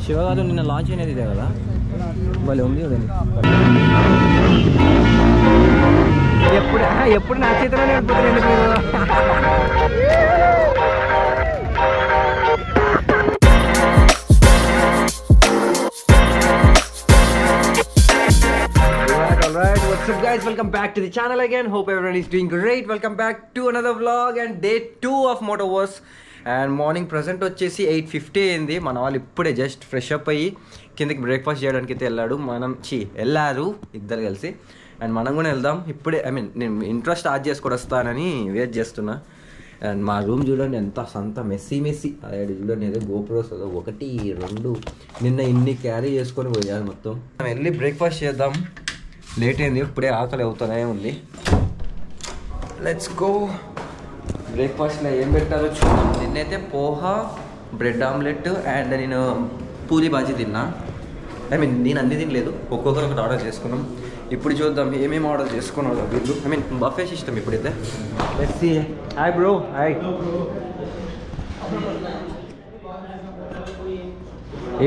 శివగారు నిన్న లాంచ్ అనేది ఇదే కదా, భలే ఉంది కదండి. ఎప్పుడు నా చేతిలోనే వెళ్ళిపోతారండి మీరు. Alright, what's up guys, welcome back to the channel again. Hope everyone is doing great. Welcome back to another vlog and day 2 of Motoverse. And morning present వచ్చేసి 8:50 అయింది. మన వాళ్ళు ఇప్పుడే జస్ట్ ఫ్రెష్ అప్ అయ్యి కిందకి బ్రేక్ఫాస్ట్ చేయడానికి అయితే వెళ్ళారు ఇద్దరు కలిసి. అండ్ మనం కూడా వెళ్దాం ఇప్పుడే. నేను ఇంట్రో స్టార్ట్ చేసుకొని వస్తానని వెయిట్ చేస్తున్నా. అండ్ మా రూమ్ చూడండి అంత మెస్సీ అదే చూడండి. ఏదో గోప్రోస్ 1, 2 నిన్న ఇన్ని క్యారీ చేసుకొని పోయాను మొత్తం. మనం వెళ్ళి బ్రేక్ఫాస్ట్ చేద్దాం. లేట్ అయింది, ఇప్పుడే ఆకలి అవుతూనే ఉంది. Let's go. బ్రేక్ఫాస్ట్లో ఏం పెట్టారో చూద్దాం. నిన్నైతే పోహా, బ్రెడ్ ఆమ్లెట్ అండ్ నేను పూరి బాజీ తిన్నా. నేను అన్ని తినలేదు, ఒక్కొక్కరు ఒకటి ఆర్డర్ చేసుకున్నాం. ఇప్పుడు చూద్దాం ఏమేమి ఆర్డర్ చేసుకున్నాడు వీళ్ళు. బఫే సిస్టమ్ ఇప్పుడైతే. Let's see. Hi bro. Hi.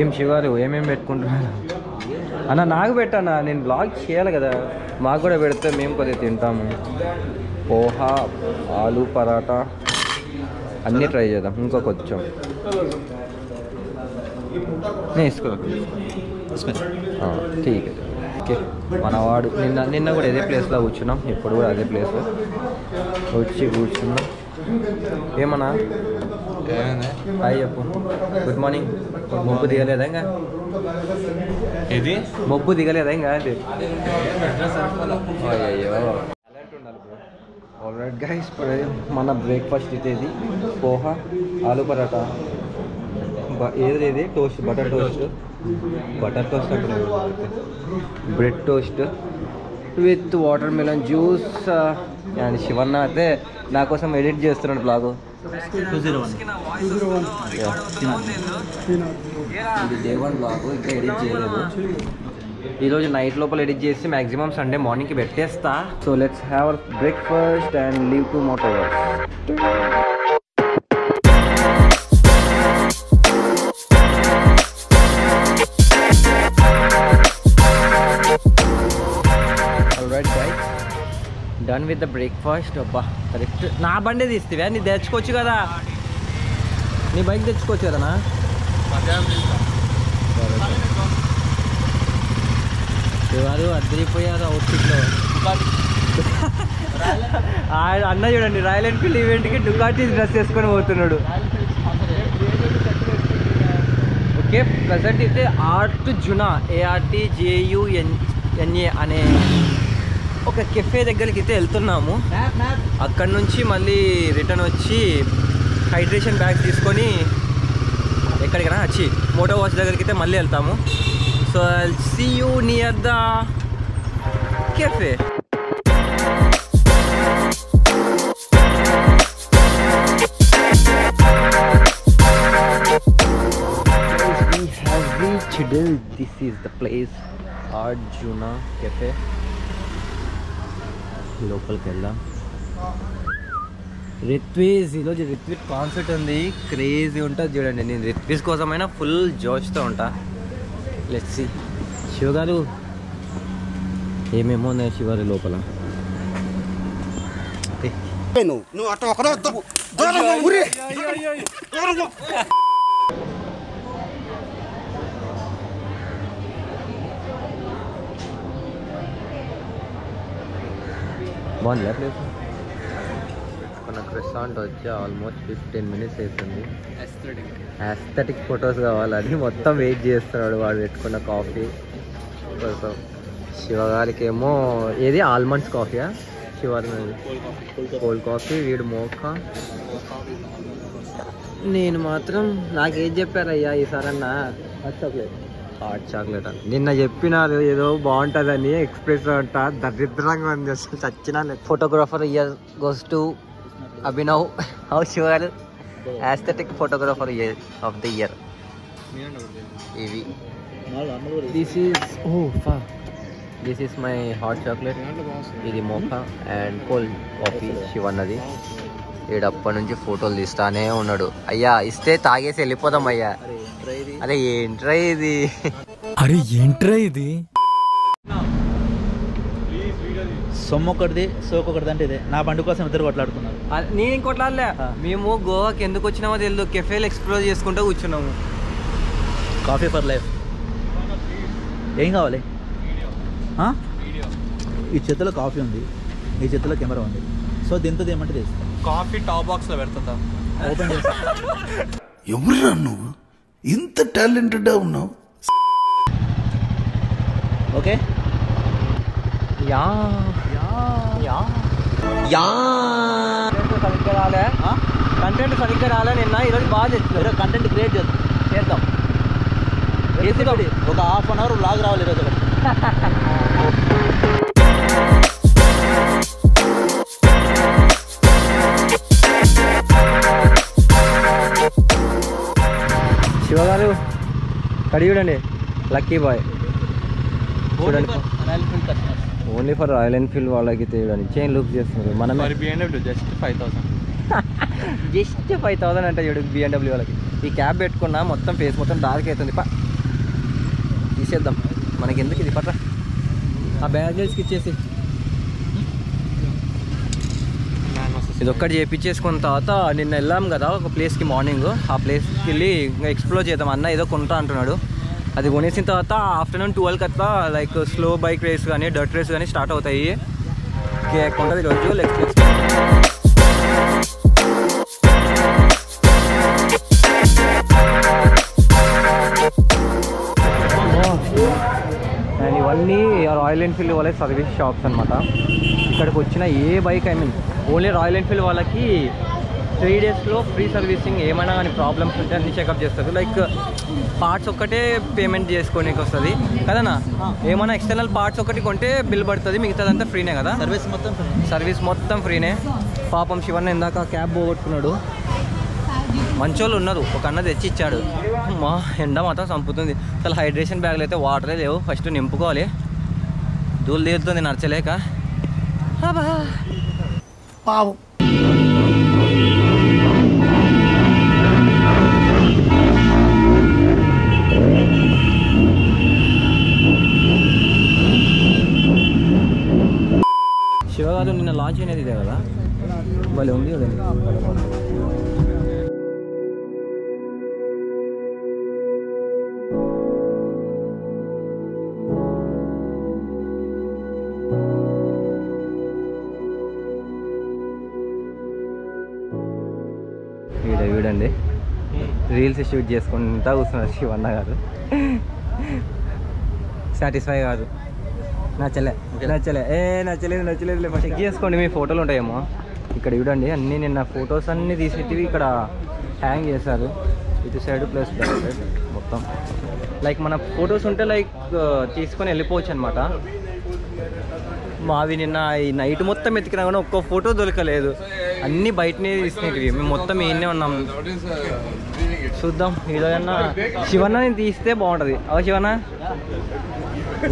ఏం శివారు ఏమేమి పెట్టుకుంటున్నారు అన్న? నాకు పెట్టానా, నేను బ్లాగ్ చేయాలి కదా, మాకు కూడా పెడితే మేము కొద్దిగా తింటాము. పోహా, ఆలు పరాటా అన్నీ ట్రై చేద్దాం. ఇంకో కొంచెం నేను ఇసుకో. ఠీక్. ఓకే. మనవాడు నిన్న కూడా ఇదే ప్లేస్లో కూర్చున్నాం, ఇప్పుడు కూడా అదే ప్లేస్లో వచ్చి కూర్చున్నాం. ఏమన్నా హాయ్ చెప్పు. Good morning. మొప్పు దిగలేదా ఇంకా? ఇది మొప్పు దిగలేదా ఇంకా? అది అయ్యో ఉండాలి బ్రో. ఆల్రైట్ గైస్, మన బ్రేక్ఫాస్ట్ అయితే ఇది పోహా, ఆలు పరాటా, ఏది టోస్ట్, బటర్ టోస్ట్ అంటే bread toast with watermelon juice. And Sivanna అయితే నా కోసం ఎడిట్ చేస్తున్నాడు బ్లాగు. 201 ఇది డే 1 బ్లాగు, ఇంకా ఎడిట్ చేయలేదు. ఈరోజు నైట్ లోపల ఎడిట్ చేసి మ్యాక్సిమం సండే మార్నింగ్కి పెట్టేస్తా. So let's have our breakfast and leave to Motoverse. Done with the breakfast. అబ్బా కరెక్ట్. నా బండే తీస్తేవా? నీ తెచ్చుకోవచ్చు కదా, నీ బైక్ తెచ్చుకోవచ్చు కదనా? ఎవరు అద్దరిపోయారు అవుట్ఫిట్లో. అన్న చూడండి, రాయల్ ఎన్ఫీల్డ్ ఈవెంట్కి డుకాటీ డ్రెస్ వేసుకొని పోతున్నాడు. ఓకే, ప్రజెంట్ అయితే ఆర్ట్ జునా ARTJUNA అనే ఒక కెఫే దగ్గరికి అయితే వెళ్తున్నాము. అక్కడ నుంచి మళ్ళీ రిటర్న్ వచ్చి హైడ్రేషన్ బ్యాగ్స్ తీసుకొని ఎక్కడికైనా వచ్చి మోటో వాచ్ దగ్గరికి అయితే మళ్ళీ వెళ్తాము. So I'll see you near the cafe. We have reached. This is the place, Arjuna Cafe. లోపలికి వెళ్దాం. రిత్వీజ్, ఈరోజు రిత్విక్ కాన్సర్ట్ ఉంది, క్రేజీ ఉంటుంది చూడండి. నేను రిత్వీజ్ కోసమైనా ఫుల్ జోష్తో ఉంటా. Let's see. శివగారు ఏమేమో ఉన్నాయి శివగారి లోపల. బాగుంది ప్లేస్. మన క్రెసాంట్ వచ్చి ఆల్మోస్ట్ 15 minutes అవుతుంది. ఆస్థెటిక్ ఫొటోస్ కావాలని మొత్తం వెయిట్ చేస్తున్నాడు వాడు పెట్టుకున్న కాఫీ కోసం. శివగారికి ఏమో ఏది ఆల్మండ్స్ కాఫీయా? శివారి కోల్డ్ కాఫీ, వీడు మోకా. నేను మాత్రం నాకేం చెప్పారయ్యా ఈసారన్నా? హాట్ చాక్లెట్ అని నిన్న చెప్పినారు, ఏదో బాగుంటుందని. ఎక్స్ప్రెస్ అంట, దరిద్రంగా ఉంది అసలు, చచ్చినా. Photographer year goes to Abhinav. How శివగారు aesthetic photographer of the year. ఇవి this is my hot chocolate. ఇది మోకా అండ్ కోల్డ్ కాఫీ శివన్నది. ఈడప్పటి నుంచి ఫోటోలు తీస్తానే ఉన్నాడు. అయ్యా ఇస్తే తాగేసి వెళ్ళిపోదాం అయ్యా. అరే ఏంట్రా ఇది, అరే ఏంట్రా ఇది, సొమ్మొకటిది సోకొకటిది అంటే ఇదే. నా బండి కోసం ఇద్దరు కొట్లాడుతున్నారు. నేను కొట్లాడలే. మేము గోవాకి ఎందుకు వచ్చినామో తెలియదు, కెఫేలు ఎక్స్ప్లోర్ చేసుకుంటూ కూర్చున్నాము. Coffee for life. ఏం కావాలి? ఈ చేతిలో కాఫీ ఉంది, ఈ చేతిలో కెమెరా ఉంది. సో దీంతో ఏమంటే చేస్తాం. కాఫీ టాప్ బాక్స్ లో పెడుతుందా? ఓపెన్ చేస్తా. ఎవరురా నువ్వు, ఇంత టాలెంటెడ్ ఉన్నావు? ఓకే యా సరిగ్గా రాలే, కంటెంట్ సరిగ్గా రాలే. నిన్న ఈరోజు బాగా తెచ్చారు. కంటెంట్ క్రియేట్ చేద్దాం. ఒక హాఫ్ అన్ అవర్ వ్లాగ్ రావాలి ఈరోజు. శివగారు కడి చూడండి, లక్కీ బాయ్ చూడండి. ఓన్లీ ఫర్ రాయల్ ఎన్ఫీల్డ్ వాళ్ళకి చూడండి చైన్ లూప్ చేస్తున్నారు. మనం జస్ట్ 5,000 జస్ట్ 5,000 అంటే చూడు BMW వాళ్ళకి. ఈ క్యాబ్ పెట్టుకున్నా మొత్తం ఫేస్ మొత్తం డార్క్ అవుతుంది. తీసేద్దాం, మనకి ఎందుకు ఇది. పట్ల ఆ బ్యాగేజ్కి ఇచ్చేసి ఇది ఒక్కటి చేయించేసుకున్న తర్వాత నిన్న వెళ్ళాం కదా ఒక ప్లేస్కి మార్నింగ్. ఆ ప్లేస్కి వెళ్ళి ఇంకా ఎక్స్ప్లోర్ చేద్దాం. అన్న ఏదో కొంటా అంటున్నాడు. అది కొనేసిన తర్వాత ఆఫ్టర్నూన్ 12కి అట్లా లైక్ స్లో బైక్ రేస్ కానీ డర్ట్ రేస్ కానీ స్టార్ట్ అవుతాయి. కొంటది ఈరోజు లెక్స్. అండ్ ఇవన్నీ రాయల్ ఎన్ఫీల్డ్ వాళ్ళే సర్వీస్ షాప్స్ అనమాట. ఇక్కడికి వచ్చిన ఏ బైక్ ఓన్లీ రాయల్ ఎన్ఫీల్డ్ వాళ్ళకి 3 డేస్లో ఫ్రీ సర్వీసింగ్. ఏమైనా కానీ ప్రాబ్లమ్స్ ఉంటే అన్ని చెకప్ చేస్తారు. లైక్ పార్ట్స్ ఒక్కటే పేమెంట్ చేసుకోనికి వస్తుంది కదనా. ఏమైనా ఎక్స్టర్నల్ పార్ట్స్ ఒకటి కొంటే బిల్ పడుతుంది, మిగతాదంతా ఫ్రీనే కదా. సర్వీస్ మొత్తం ఫ్రీనే. పాపం శివన్న ఇందాక క్యాబ్ పోగొట్టుకున్నాడు. మంచోళ్ళు ఉన్నారు, ఒక అన్న తెచ్చి ఇచ్చాడు. మా ఎండ మాత్రం చంపుతుంది. అసలు హైడ్రేషన్ బ్యాగ్లు అయితే వాటరే లేవు. ఫస్ట్ నింపుకోవాలి, దూలు తీరుతుంది నడచలేక. పావు శివగారు నిన్న లాంచ్ అనేది ఇదే కదా, భలే ఉంది కదండి. వీడండి రీల్స్ షూట్ చేసుకుంటా కూర్చున్నారు శివన్న గారు. సాటిస్ఫై కాదు, నచ్చలేదు. చెక్ చేసుకోండి, మీ ఫోటోలు ఉంటాయేమో ఇక్కడ చూడండి. అన్నీ నిన్న ఫొటోస్ అన్నీ తీసేటివి ఇక్కడ హ్యాంగ్ చేశారు. ఇటు సైడ్ ప్లస్ బ్యాక్ సైడ్ మొత్తం లైక్ మన ఫొటోస్ ఉంటే లైక్ తీసుకొని వెళ్ళిపోవచ్చు అనమాట. మావి నిన్న ఈ నైట్ మొత్తం ఎత్తికినా కానీ ఒక్క ఫోటో దొరకలేదు. అన్నీ బయటనే తీసుకునేటివి. మేము మొత్తం ఈయనే ఉన్నాం. చూద్దాం ఈరోజన్నా శివన్న నేను తీస్తే బాగుంటుంది. శివన్న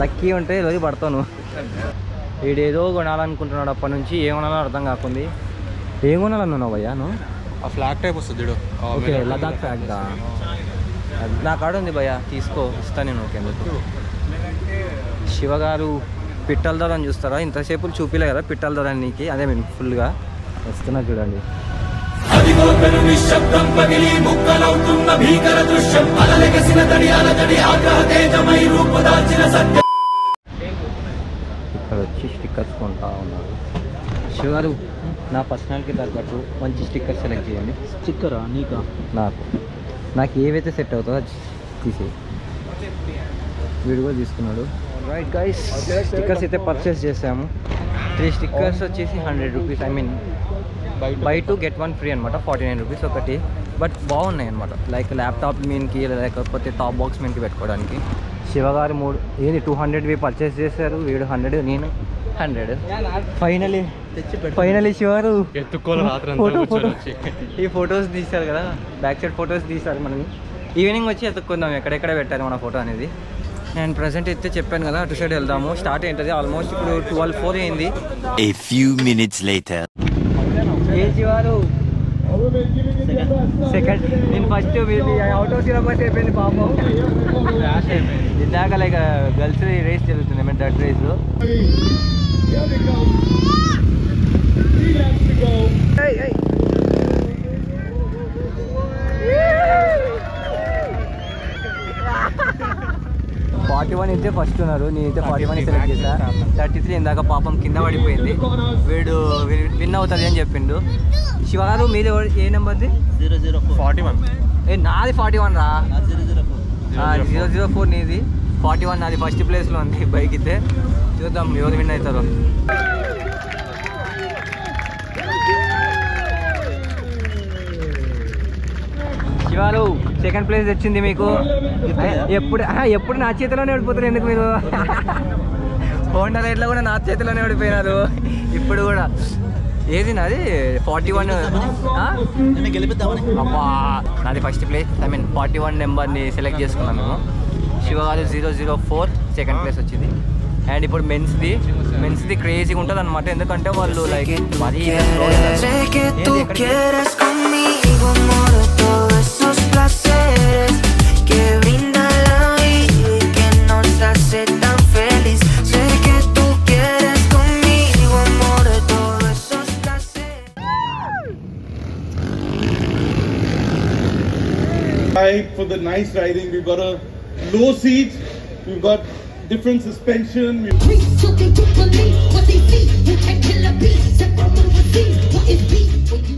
లక్కీ ఉంటే ఈరోజు పడతాను. వీడేదో కొనాలనుకుంటున్నాడు అప్పటి నుంచి. ఏం కొనాలో అర్థం కాకుంది. ఏం కొనాలన్నావు భయ్యా నువ్వు? ఆ ఫ్లాగ్ టైప్ వస్తుంది. ఓకే లదాఖ్ ఫ్లాగ్గా నా కాడ ఉంది భయ్యా, తీసుకో, ఇస్తా నేను. ఓకే ఎందుకు శివగారు పిట్టల ధర అని చూస్తారా? ఇంతసేపు చూపిలే కదా పిట్టల ధర నీకు. అదే మేము ఫుల్గా వస్తున్నా చూడండి. ఇక్కడ వచ్చి స్టిక్కర్స్ కొంటా ఉన్నారు. శివగారు నా పర్సనాలిటీ తగ్గట్టు మంచి స్టిక్కర్ సెలెక్ట్ చేయండి. స్టిక్కరా నీకా? నాకు ఏవైతే సెట్ అవుతుందో తీసి. వీడు కూడా తీసుకున్నాడు. రైట్ గైస్, స్టిక్కర్స్ అయితే పర్చేస్ చేసాము. 3 స్టిక్కర్స్ వచ్చేసి 100 rupees. I mean by 2 get 1 free అనమాట. 49 రూపీస్ ఒకటి. బట్ బాగున్నాయి అనమాట. లైక్ ల్యాప్టాప్ మీన్కి లేకపోతే టాప్ బాక్స్ మీన్కి పెట్టుకోవడానికి. శివగారు 3 200వి పర్చేస్ చేశారు. వీడు 100, నేను 100. ఫైనలీ శివగారు ఈ ఫొటోస్ తీశారు కదా, బ్యాక్ సైడ్ ఫొటోస్ తీశారు. మనం ఈవినింగ్ వచ్చి ఎత్తుక్కుందాం ఎక్కడెక్కడ పెట్టారు మన ఫోటో అనేది. నేను ప్రెసెంట్ అయితే చెప్పాను కదా అటు సైడ్ వెళ్దాము. స్టార్ట్ ఏంటది ఆల్మోస్ట్ ఇప్పుడు 12:04 అయింది. A few minutes later. ఏ శివారు సెకండ్ నేను ఫస్ట్ అవుట్ హౌస్ బస్ అయిపోయింది పాపం. ఇందాక లైక్ గర్ల్స్ రేస్ జరుగుతుంది, ఏమంటే డట్ రేస్. ఫార్టీ 41 అయితే ఫస్ట్ ఉన్నారు, నేనైతే 41 సెలెక్ట్ చేశా. 33 ఇందాక పాపం కింద పడిపోయింది. వీడు విన్ అవుతుంది అని చెప్పిండు. శివగారు మీది ఏ నెంబర్ది? 41. నాది 41 రా. 004 నీది, 41 నాది. ఫస్ట్ ప్లేస్లో ఉంది బైక్ అయితే. చూద్దాం ఎవరు విన్ అవుతారు. శివాలు సెకండ్ ప్లేస్ వచ్చింది మీకు. ఎప్పుడు నా చేతిలోనే ఓడిపోతారు ఎందుకు మీరు? హోండా రైడ్లో కూడా నా చేతిలోనే ఓడిపోయినారు. ఇప్పుడు కూడా ఏది నాది 41. అబ్బా నాది ఫస్ట్ ప్లేస్. 41 నెంబర్ని సెలెక్ట్ చేసుకున్నాం మేము. శివగారు 004 సెకండ్ ప్లేస్ వచ్చింది. అండ్ ఇప్పుడు మెన్స్ది క్రేజీగా ఉంటుంది అనమాట. ఎందుకంటే వాళ్ళు లైక్ మరీ For the nice riding, we've got a low seat, we've got different suspension. So they do believe what they see. You can't kill a beast. What is beat?